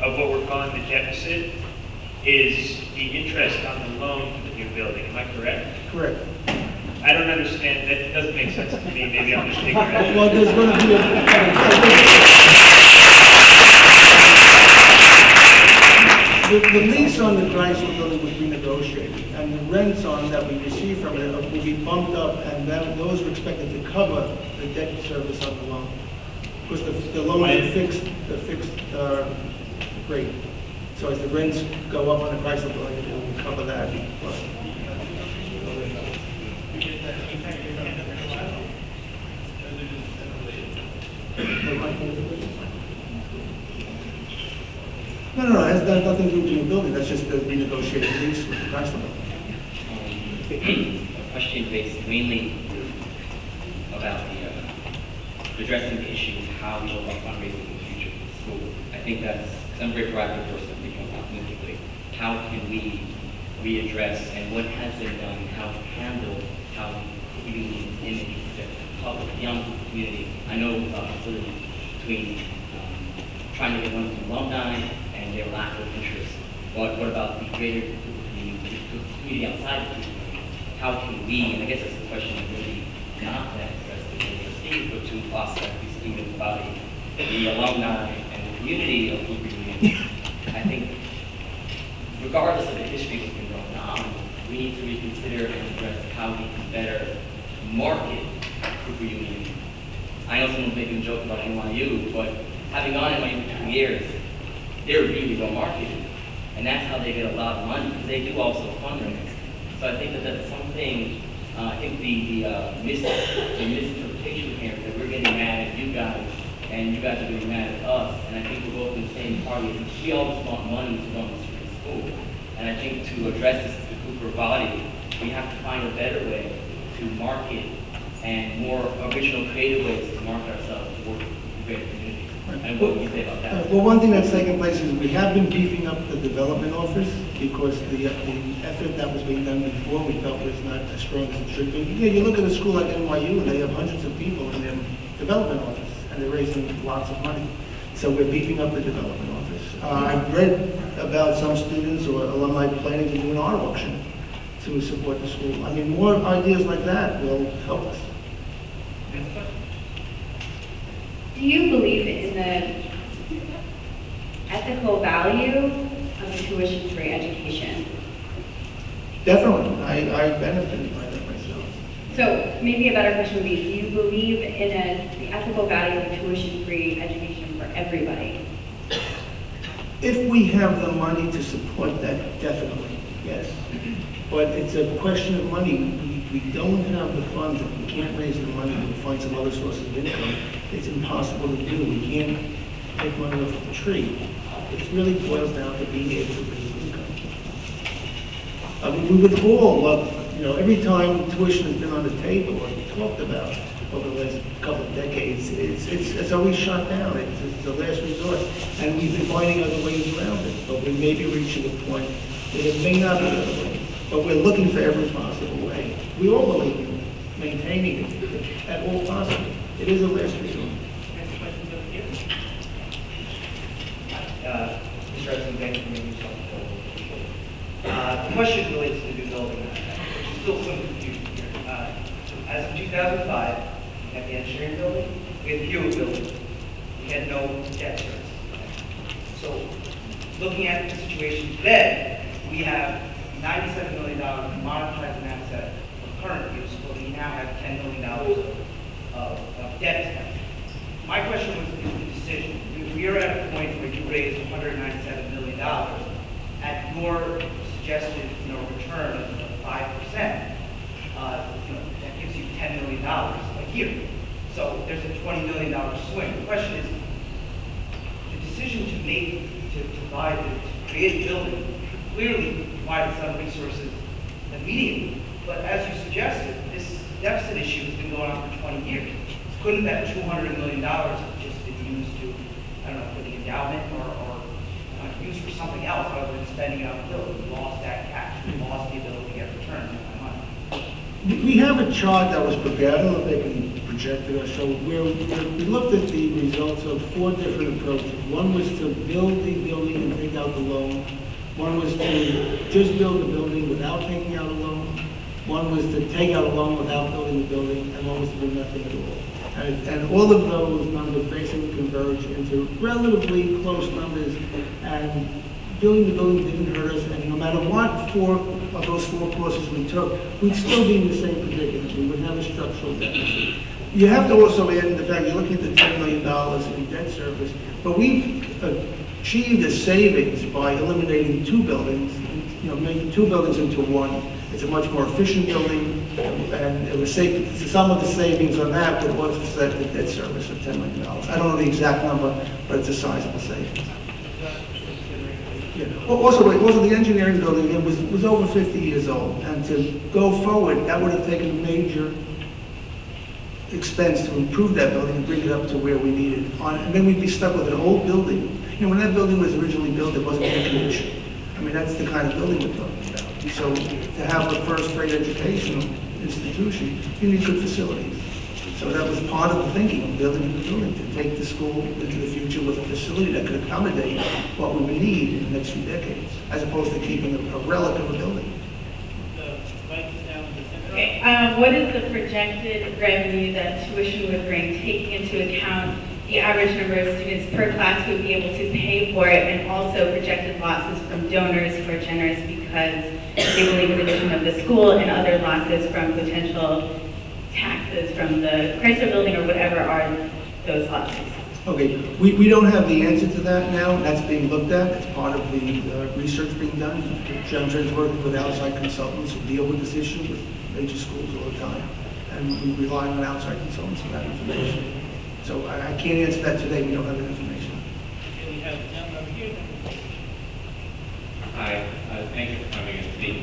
of what we're calling the deficit is the interest on the loan for the new building. Am I correct? Correct. I don't understand. That doesn't make sense to me. Maybe I'm just ignorant. Well, there's going to be the lease on the Chrysler building was renegotiated, and the rents on that we receive from it will be bumped up, and those are expected to cover the debt service on the loan. Because the loan is a fixed rate. So as the rents go up on the Chrysler building, it will cover that. No, it has nothing to do with the new building. That's just the renegotiated lease with the Chrysler. A question based mainly about addressing the issue of how we go about fundraising in the future for the school. I think that's, because I'm a very proactive person, I think optimistically. How can we readdress and what has been done, how to handle how we in the public, young community. I know between trying to get one from alumni and their lack of interest. But what about the greater community outside of the community? How can we, and I guess that's the question that really not that addressed to the trustees, but to us as the student body, the alumni and the community of Cooper Union. I think regardless of the history that's been going on, we need to reconsider and address how we can better market Cooper Union. I know someone's making a joke about NYU, but having gone NYU for 2 years, they're really well marketed. And that's how they get a lot of money, because they do also fundraise. So I think that that's something, I think the misinterpretation here is that we're getting mad at you guys, and you guys are getting mad at us, and I think we're both in the same party. We all just want money to run this school. And I think to address this to the Cooper body, we have to find a better way to market and more original, creative ways to market ourselves for the greater community. And what do you say about that? Well, one thing that's taken place is we have been beefing up the development office because the effort that was being done before we felt was not as strong as it should be. Yeah, you look at a school like NYU and they have hundreds of people in their development office and they're raising lots of money. So we're beefing up the development office. I've read about some students or alumni planning to do an art auction to support the school. I mean, more ideas like that will help us. Do you believe in the ethical value of a tuition-free education? Definitely. I benefited by that myself. So maybe a better question would be, do you believe in the ethical value of a tuition-free education for everybody? If we have the money to support that, definitely, yes. But it's a question of money. We don't have the funds. If we can't raise the money to find some other sources of income, it's impossible to do. We can't take money off the tree. It really boils down to being able to raise income. I mean, we would all love, every time tuition has been on the table or talked about over the last couple of decades, it's always shot down. It's the last resort. And we've been finding other ways around it. But we may be reaching a point that it may not be other way. But we're looking for every possible way. We all believe in maintaining it at all possible. It is a last resort. Next question over here. Mr. Epstein, thank you for making yourself available. The question relates to the new building. There's still some confusion here. As of 2005, we had the engineering building, we had the Hewitt building, we had no debt service. So, looking at the situation today, we have $97 million monetized asset for current use, but we now have $10 million of debt expense. My question was the decision. We are at a point where you raised $197 million at your suggested return of 5%. That gives you $10 million a year. So there's a $20 million swing. The question is, the decision to make, to create a building, clearly provided some resources immediately. But as you suggested, this deficit issue has been going on for 20 years. Couldn't that $200 million have just been used to, I don't know, for the endowment or used for something else other than spending it on the building? We lost that cash. We lost the ability to get returns on that money. We have a chart that was prepared. I don't know if they can projected us. So we looked at the results of 4 different approaches. One was to build the building and take out the loan. One was to just build the building without taking out a loan. One was to take out a loan without building the building, and one was to do nothing at all. And all of those numbers basically converge into relatively close numbers, and building the building didn't hurt us, and no matter what 4 of those 4 courses we took, we'd still be in the same predicament. We would have a structural deficit. You have to also add in the fact you're looking at the $10 million in debt service, but we've achieved a savings by eliminating 2 buildings, making 2 buildings into 1. It's a much more efficient building, and it was some of the savings on that would offset the debt service of $10 million. I don't know the exact number, but it's a sizable savings. Yeah. Also, the engineering building was over 50 years old, and to go forward, that would have taken a major expense to improve that building and bring it up to where we need it. And then we'd be stuck with an old building. When that building was originally built, it wasn't air conditioned. I mean, that's the kind of building we're talking about. So to have a first-rate educational institution, you need good facilities. So that was part of the thinking of building the building, to take the school into the future with a facility that could accommodate what we would need in the next few decades, as opposed to keeping a relic of a building. Okay, what is the projected revenue that tuition would bring, taking into account the average number of students per class who would be able to pay for it, and also projected losses from donors who are generous because they believe in the vision of the school, and other losses from potential taxes from the Chrysler building or whatever are those losses? Okay, we don't have the answer to that now. That's being looked at. It's part of the research being done. John Trent's working with outside consultants who deal with this issue with major schools all the time, and we rely on outside consultants for that information. So I can't answer that today. We don't have that information. Okay, we have the gentleman over here. Hi, thank you for coming and speaking.